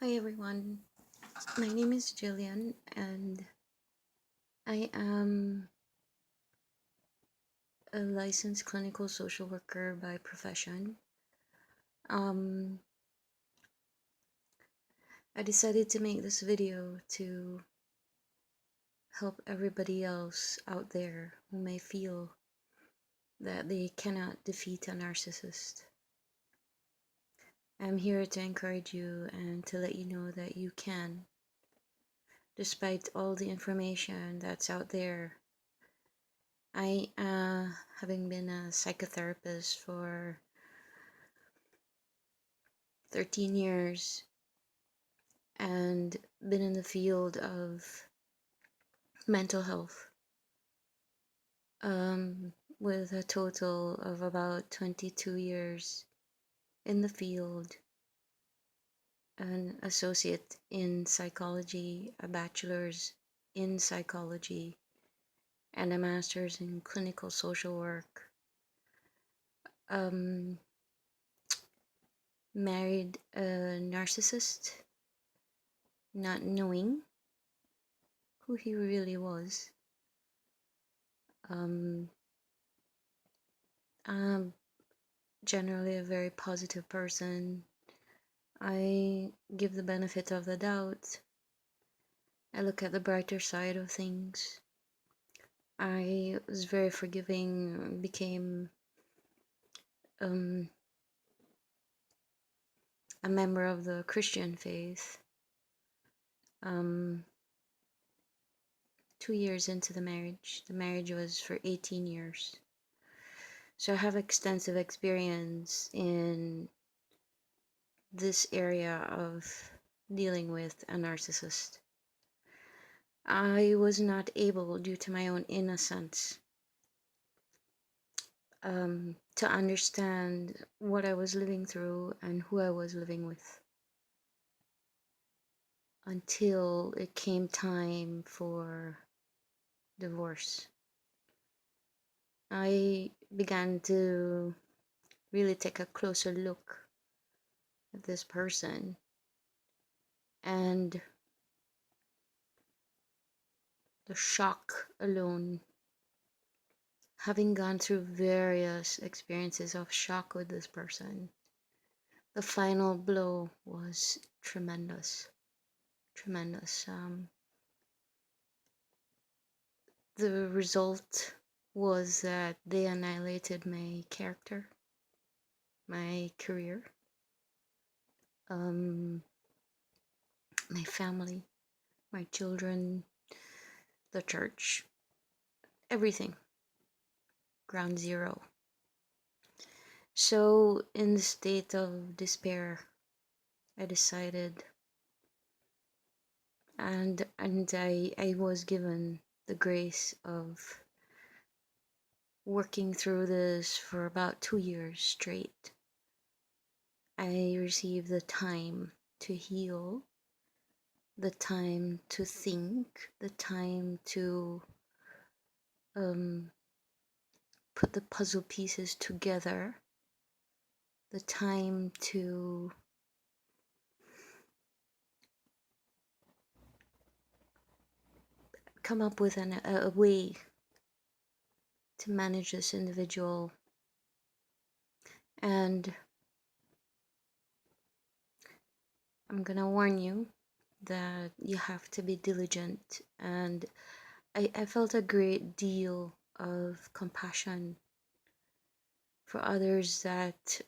Hi everyone, my name is Jillian and I am a licensed clinical social worker by profession. Um, I decided to make this video to help everybody else out there who may feel that they cannot defeat a narcissist. I'm here to encourage you and to let you know that you can, despite all the information that's out there. I, having been a psychotherapist for 13 years and been in the field of mental health with a total of about 22 years in the field, an associate in psychology, a bachelor's in psychology, and a master's in clinical social work. Married a narcissist, not knowing who he really was. I'm generally a very positive person. I give the benefit of the doubt. I look at the brighter side of things. I was very forgiving, became a member of the Christian faith 2 years into the marriage. The marriage was for 18 years. So I have extensive experience in this area of dealing with a narcissist. I was not able, due to my own innocence, to understand what I was living through and who I was living with until it came time for divorce. I began to really take a closer look at this person, and the shock alone, having gone through various experiences of shock with this person, the final blow was tremendous. The result was that they annihilated my character, my career, my family, my children, the church, everything. Ground zero. So, in the state of despair, I decided, and I was given the grace of working through this for about 2 years straight. I received the time to heal, the time to think, the time to put the puzzle pieces together, the time to come up with a way to manage this individual. And I'm gonna warn you that you have to be diligent. And I felt a great deal of compassion for others that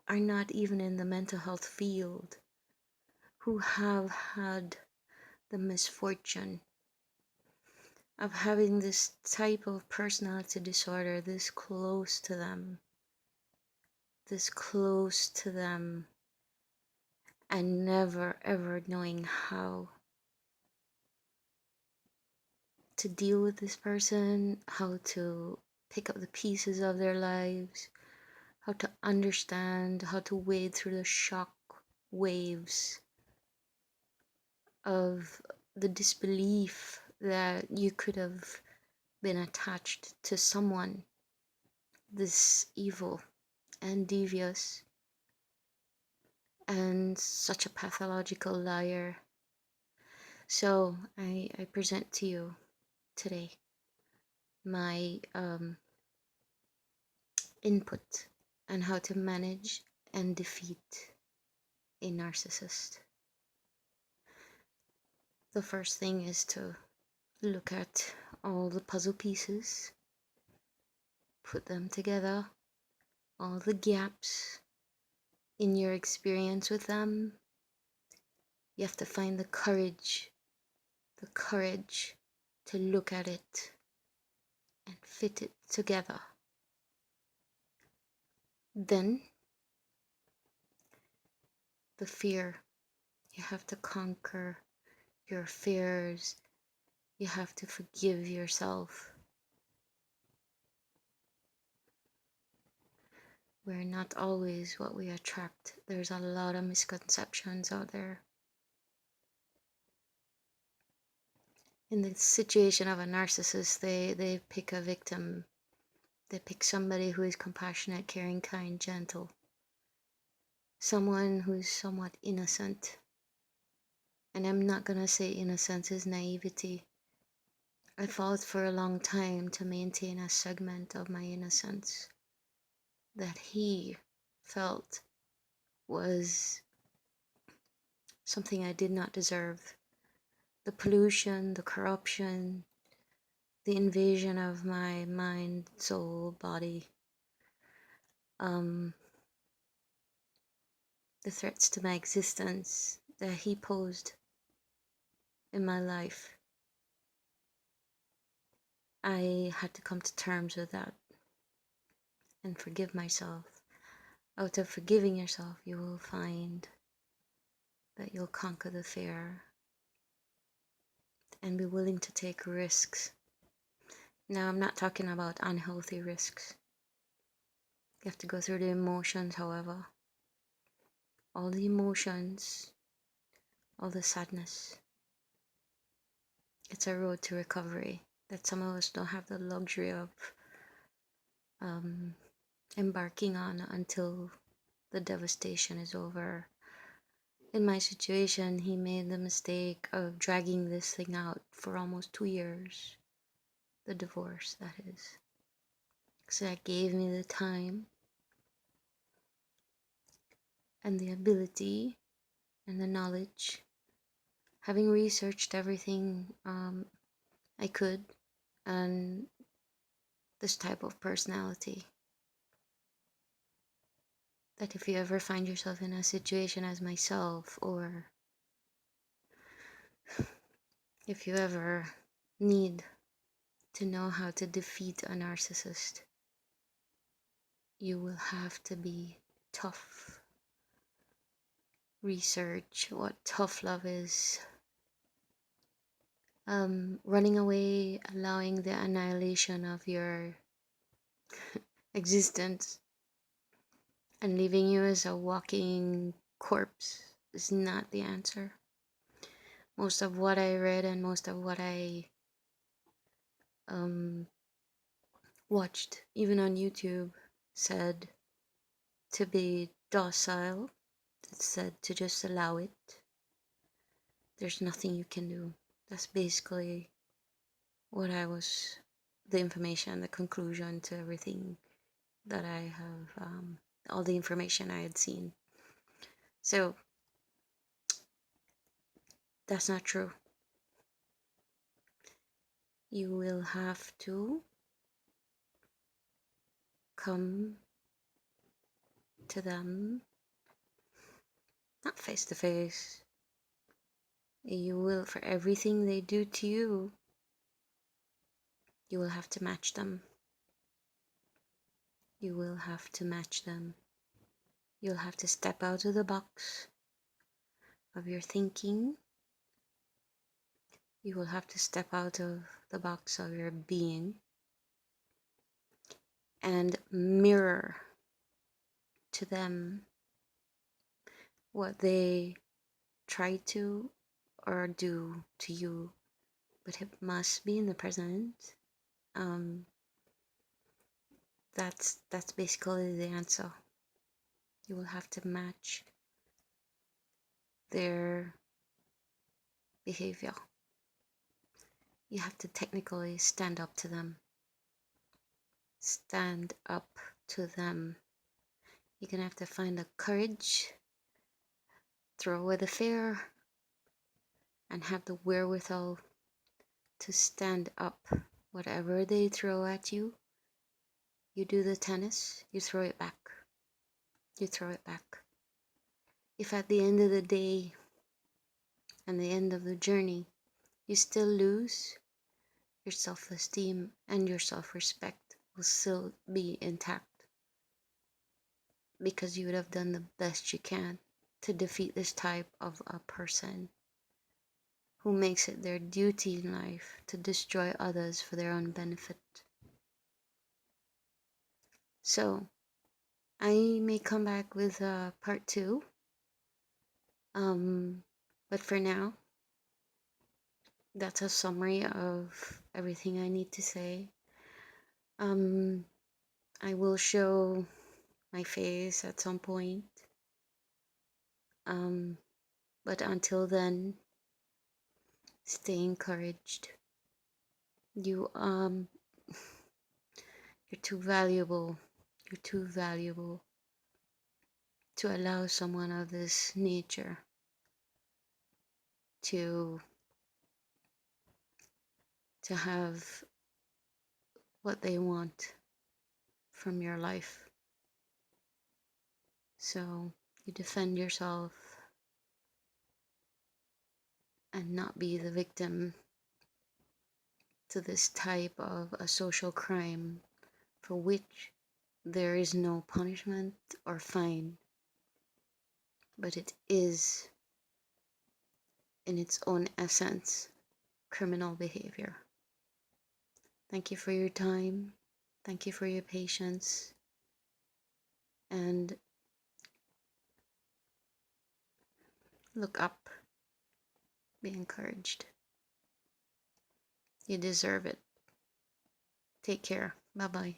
are not even in the mental health field, who have had the misfortune of having this type of personality disorder this close to them, and never ever knowing how to deal with this person, how to pick up the pieces of their lives, how to understand, how to wade through the shock waves of the disbelief that you could have been attached to someone this evil and devious. and such a pathological liar. So I present to you today my input on how to manage and defeat a narcissist. The first thing is to look at all the puzzle pieces, put them together, all the gaps in your experience with them. You have to find the courage to look at it and fit it together. Then, the fear. You have to conquer your fears. You have to forgive yourself. We're not always what we attract. There's a lot of misconceptions out there. In the situation of a narcissist, they pick a victim. They pick somebody who is compassionate, caring, kind, gentle. Someone who is somewhat innocent. And I'm not gonna say innocence is naivety. I fought for a long time to maintain a segment of my innocence that he felt was something I did not deserve. The pollution, the corruption, the invasion of my mind, soul, body, the threats to my existence that he posed in my life. I had to come to terms with that and forgive myself. Out of forgiving yourself, you will find that you'll conquer the fear and be willing to take risks. Now, I'm not talking about unhealthy risks. You have to go through the emotions, however. All the emotions, all the sadness. It's a road to recovery that some of us don't have the luxury of embarking on until the devastation is over. In my situation, he made the mistake of dragging this thing out for almost 2 years. The divorce, that is. So that gave me the time and the ability and the knowledge, having researched everything I could on this type of personality, that if you ever find yourself in a situation as myself, or if you ever need to know how to defeat a narcissist, you will have to be tough. Research what tough love is. Running away, allowing the annihilation of your existence and leaving you as a walking corpse is not the answer. Most of what I read and most of what I watched, even on YouTube, said to be docile. It said to just allow it. There's nothing you can do. That's basically what the information, the conclusion to everything that I have, all the information I had seen. So, that's not true. You will have to come to them, not face to face. You will, for everything they do to you, you will have to match them. You will have to match them. You'll have to step out of the box of your thinking. You will have to step out of the box of your being and mirror to them what they try to or do to you, but it must be in the present. That's basically the answer. You will have to match their behavior. You have to technically stand up to them. Stand up to them. You're gonna have to find the courage, throw away the fear, and have the wherewithal to stand up. Whatever they throw at you, you do the tennis, you throw it back. You throw it back. If at the end of the day and the end of the journey, you still lose, your self-esteem and your self-respect will still be intact, because you would have done the best you can to defeat this type of a person who makes it their duty in life to destroy others for their own benefit. So I may come back with part 2, but for now, that's a summary of everything I need to say. I will show my face at some point, but until then, stay encouraged. You're too valuable. You're too valuable to allow someone of this nature to have what they want from your life. So you defend yourself and not be the victim to this type of a social crime for which there is no punishment or fine, but it is, in its own essence, criminal behavior. Thank you for your time. Thank you for your patience. And look up. Be encouraged. You deserve it. Take care. Bye-bye.